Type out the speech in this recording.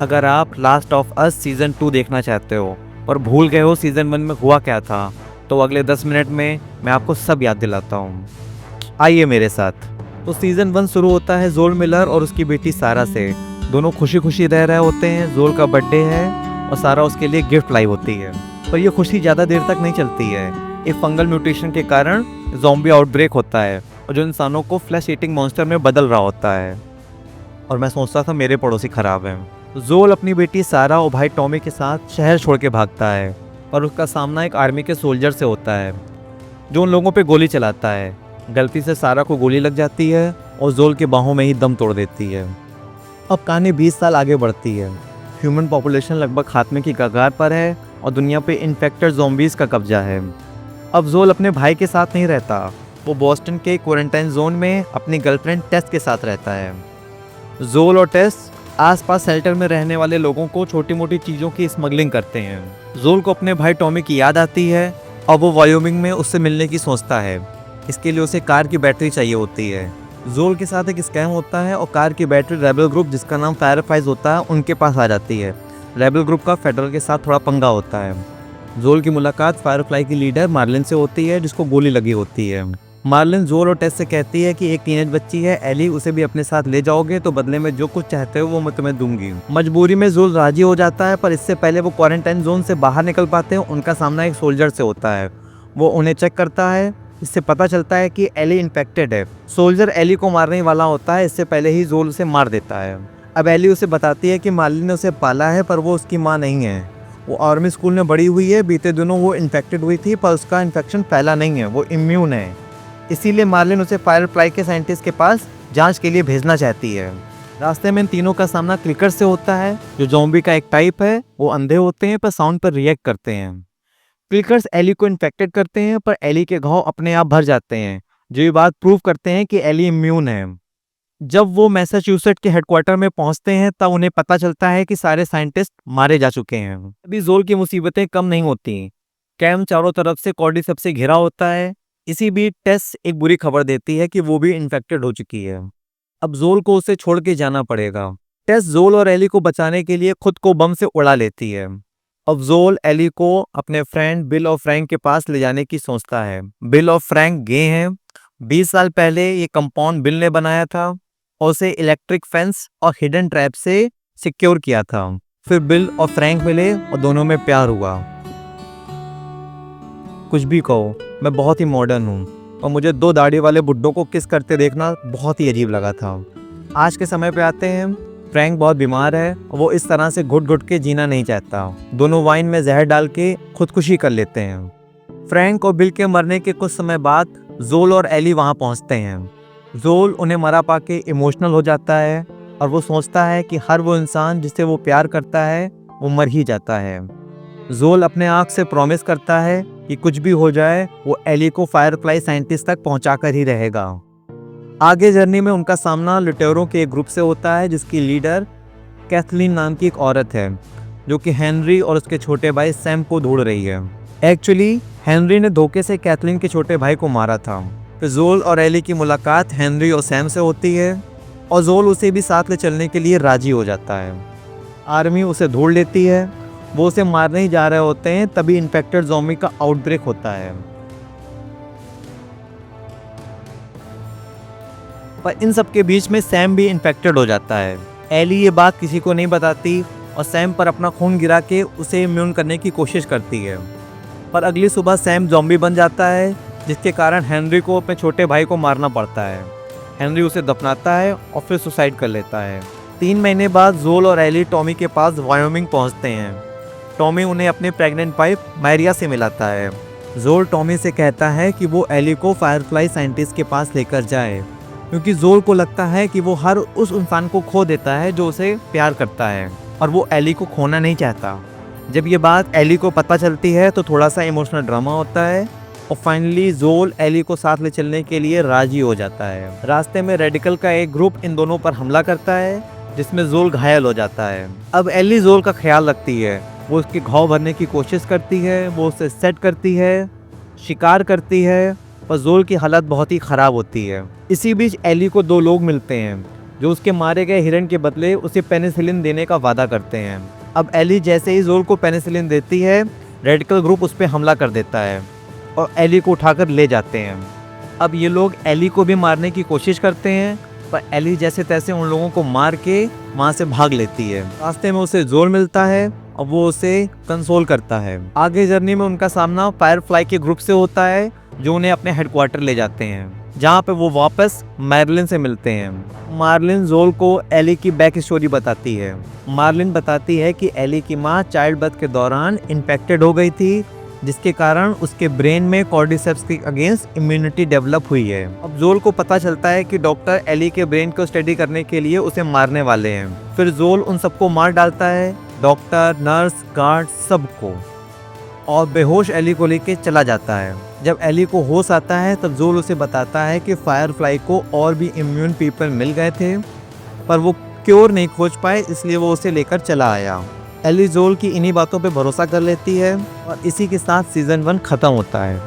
अगर आप last of us season 2 देखना चाहते हो और भूल गए हो सीज़न 1 में हुआ क्या था, तो अगले 10 मिनट में मैं आपको सब याद दिलाता हूँ। आइए मेरे साथ। तो सीज़न 1 शुरू होता है जोल मिलर और उसकी बेटी सारा से। दोनों खुशी खुशी रह रहे होते हैं। जोल का बर्थडे है और सारा उसके लिए गिफ्ट लाई होती है, पर यह खुशी ज़्यादा देर तक नहीं चलती है। एक फंगल म्यूटेशन के कारण ज़ॉम्बी आउटब्रेक होता है और जो इंसानों को फ्लैश ईटिंग मॉन्स्टर में बदल रहा होता है। और मैं सोचता था मेरे पड़ोसी खराब हैं। जोल अपनी बेटी सारा और भाई टॉमी के साथ शहर छोड़ के भागता है और उसका सामना एक आर्मी के सोल्जर से होता है जो उन लोगों पे गोली चलाता है। गलती से सारा को गोली लग जाती है और जोल के बाहों में ही दम तोड़ देती है। अब कहानी 20 साल आगे बढ़ती है। ह्यूमन पॉपुलेशन लगभग खात्मे की कगार पर है और दुनिया पे इन्फेक्टेड ज़ॉम्बीज़ का कब्जा है। अब जोल अपने भाई के साथ नहीं रहता, वो बोस्टन के क्वारंटाइन जोन में अपनी गर्लफ्रेंड टेस के साथ रहता है। जोल और टेस आसपास शेल्टर में रहने वाले लोगों को छोटी मोटी चीज़ों की स्मगलिंग करते हैं। जोल को अपने भाई टॉमी की याद आती है और वो वायोमिंग में उससे मिलने की सोचता है। इसके लिए उसे कार की बैटरी चाहिए होती है। जोल के साथ एक स्कैम होता है और कार की बैटरी रेबल ग्रुप, जिसका नाम फायरफ्लाइज होता है, उनके पास आ जाती है। रेबल ग्रुप का फेडरल के साथ थोड़ा पंगा होता है। जोल की मुलाकात फायरफ्लाई की लीडर मार्लिन से होती है जिसको गोली लगी होती है। मार्लिन जोल और टेस से कहती है कि एक टीनेज बच्ची है एली, उसे भी अपने साथ ले जाओगे तो बदले में जो कुछ चाहते हो वो मैं तुम्हें दूंगी। मजबूरी में जोल राजी हो जाता है, पर इससे पहले वो क्वारंटाइन जोन से बाहर निकल पाते हैं उनका सामना एक सोल्जर से होता है। वो उन्हें चेक करता है। इससे पता चलता है कि एली इन्फेक्टेड है। सोल्जर एली को मारने वाला होता है, इससे पहले ही जोल उसे मार देता है। अब एली उसे बताती है कि मार्लिन ने उसे पाला है पर वो उसकी माँ नहीं है। वो आर्मी स्कूल में बड़ी हुई है। बीते दिनों वो इन्फेक्टेड हुई थी पर उसका इन्फेक्शन फैला नहीं है, वो इम्यून है। इसीलिए मार्लिन उसे फायरफ्लाई के साइंटिस्ट के पास जांच के लिए भेजना चाहती है। रास्ते में इन तीनों का सामना क्लिकर से होता है जो ज़ॉम्बी का एक टाइप है। वो अंधे होते हैं पर साउंड पर रिएक्ट करते हैं। क्लिकर्स एली को इन्फेक्टेड करते हैं पर एली के घाव अपने आप भर जाते हैं, जो ये बात प्रूव करते हैं कि एली इम्यून है। जब वो मैसाचुसेट के हेडक्वार्टर में पहुंचते हैं तब उन्हें पता चलता है कि सारे साइंटिस्ट मारे जा चुके हैं। अभी जोल की मुसीबतें कम नहीं होती। कैम चारों तरफ से कॉर्डिसेप्स से घिरा होता है। इसी बीच टेस एक बुरी खबर देती है कि वो भी इन्फेक्टेड हो चुकी है। अब जोल को उसे छोड़ के जाना पड़ेगा। टेस जोल और एली को बचाने के लिए खुद को बम से उड़ा लेती है। अब जोल एली को अपने फ्रेंड बिल और फ्रैंक के पास ले जाने की सोचता है। बिल और फ्रैंक गे हैं। 20 साल पहले ये कंपाउंड बिल ने बनाया था और उसे इलेक्ट्रिक फेंस और हिडन ट्रैप से सिक्योर किया था। फिर बिल और फ्रैंक मिले और दोनों में प्यार हुआ। कुछ भी कहो, मैं बहुत ही मॉडर्न हूँ और मुझे 2 दाढ़ी वाले बुड्ढों को किस करते देखना बहुत ही अजीब लगा था। आज के समय पे आते हैं। फ्रैंक बहुत बीमार है और वो इस तरह से घुट घुट के जीना नहीं चाहता। दोनों वाइन में जहर डाल के खुदकुशी कर लेते हैं। फ्रैंक और बिल के मरने के कुछ समय बाद जोल और एली वहां पहुंचते हैं। जोल उन्हें मरा पाके इमोशनल हो जाता है और वो सोचता है कि हर वो इंसान जिससे वो प्यार करता है वो मर ही जाता है। जोल अपने आँख से प्रॉमिस करता है कि कुछ भी हो जाए वो एली को फायरफ्लाई साइंटिस्ट तक पहुंचाकर ही रहेगा। आगे जर्नी में उनका सामना लुटेरों के एक ग्रुप से होता है जिसकी लीडर कैथलीन नाम की एक औरत है जो कि हेनरी और उसके छोटे भाई सैम को ढूंढ रही है। एक्चुअली हेनरी ने धोखे से कैथलीन के छोटे भाई को मारा था। फिर जोल और एली की मुलाकात हेनरी और सैम से होती है और जोल उसे भी साथ ले चलने के लिए राजी हो जाता है। आर्मी उसे ढूंढ लेती है। वो उसे मारने ही जा रहे होते हैं तभी इन्फेक्टेड ज़ॉम्बी का आउटब्रेक होता है। पर इन सब के बीच में सैम भी इन्फेक्टेड हो जाता है। एली ये बात किसी को नहीं बताती और सैम पर अपना खून गिरा के उसे इम्यून करने की कोशिश करती है। पर अगली सुबह सैम ज़ॉम्बी बन जाता है जिसके कारण हेनरी को अपने छोटे भाई को मारना पड़ता है। हेनरी उसे दफनाता है और फिर सुसाइड कर लेता है। 3 महीने बाद जोल और एली टॉमी के पास वायोमिंग पहुंचते हैं। टॉमी उन्हें अपने प्रेग्नेंट वाइफ मारिया से मिलाता है। जोल टॉमी से कहता है कि वो एली को फायरफ्लाई साइंटिस्ट के पास लेकर जाए क्योंकि जोल को लगता है कि वो हर उस इंसान को खो देता है जो उसे प्यार करता है और वो एली को खोना नहीं चाहता। जब ये बात एली को पता चलती है तो थोड़ा सा इमोशनल ड्रामा होता है और फाइनली जोल एली को साथ ले चलने के लिए राजी हो जाता है। रास्ते में रेडिकल का एक ग्रुप इन दोनों पर हमला करता है जिसमें जोल घायल हो जाता है। अब एली जोल का ख्याल रखती है। वो उसके घाव भरने की कोशिश करती है, वो उसे सेट करती है, शिकार करती है, पर जोल की हालत बहुत ही ख़राब होती है। इसी बीच एली को 2 लोग मिलते हैं जो उसके मारे गए हिरन के बदले उसे पेनिसिलिन देने का वादा करते हैं। अब एली जैसे ही जोल को पेनिसिलिन देती है, रेडिकल ग्रुप उस पर हमला कर देता है और एली को उठाकर ले जाते हैं। अब ये लोग एली को भी मारने की कोशिश करते हैं, पर एली जैसे तैसे उन लोगों को मार के वहाँ से भाग लेती है। रास्ते में उसे जोल मिलता है और वो उसे कंसोल करता है। आगे जर्नी में उनका सामना फायरफ्लाई के ग्रुप से होता है, जो उन्हें अपने हेडक्वार्टर ले जाते हैं, जहाँ पे वो वापस मार्लिन से मिलते हैं। मार्लिन जोल को एली की बैक स्टोरी बताती है। मार्लिन बताती है कि एली की माँ चाइल्ड बर्थ के दौरान इन्फेक्टेड हो गई थी, जिसके कारण उसके ब्रेन में कॉर्डिसेप्स के अगेंस्ट इम्यूनिटी डेवलप हुई है। अब जोल को पता चलता है कि डॉक्टर एली के ब्रेन को स्टडी करने के लिए उसे मारने वाले हैं। फिर जोल उन सबको मार डालता है, डॉक्टर, नर्स, गार्ड, सबको, और बेहोश एली को लेके चला जाता है। जब एली को होश आता है तब जोल उसे बताता है कि फायरफ्लाई को और भी इम्यून पीपल मिल गए थे, पर वो क्योर नहीं खोज पाए, इसलिए वो उसे लेकर चला आया। एली जोल की इन्हीं बातों पे भरोसा कर लेती है और इसी के साथ सीज़न 1 ख़त्म होता है।